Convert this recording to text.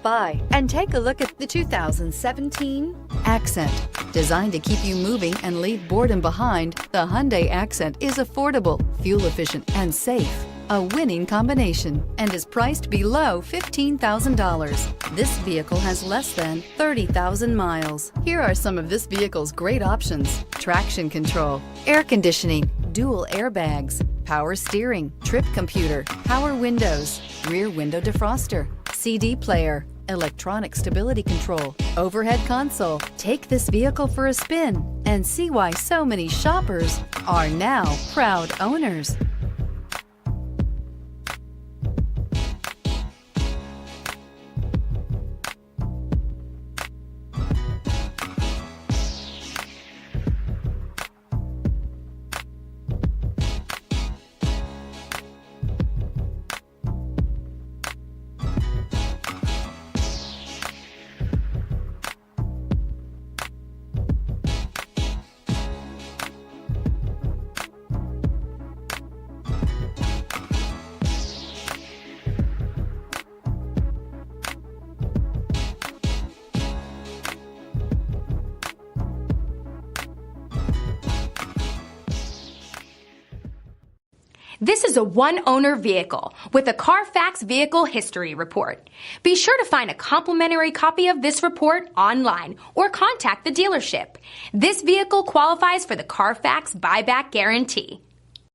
Stop by and take a look at the 2017 Accent. Designed to keep you moving and leave boredom behind, the Hyundai Accent is affordable, fuel-efficient, and safe. A winning combination, and is priced below $15,000. This vehicle has less than 30,000 miles. Here are some of this vehicle's great options: traction control, air conditioning, dual airbags, power steering, trip computer, power windows, rear window defroster, CD player, electronic stability control, overhead console. Take this vehicle for a spin and see why so many shoppers are now proud owners. This is a one-owner vehicle with a Carfax Vehicle History Report. Be sure to find a complimentary copy of this report online or contact the dealership. This vehicle qualifies for the Carfax Buyback Guarantee.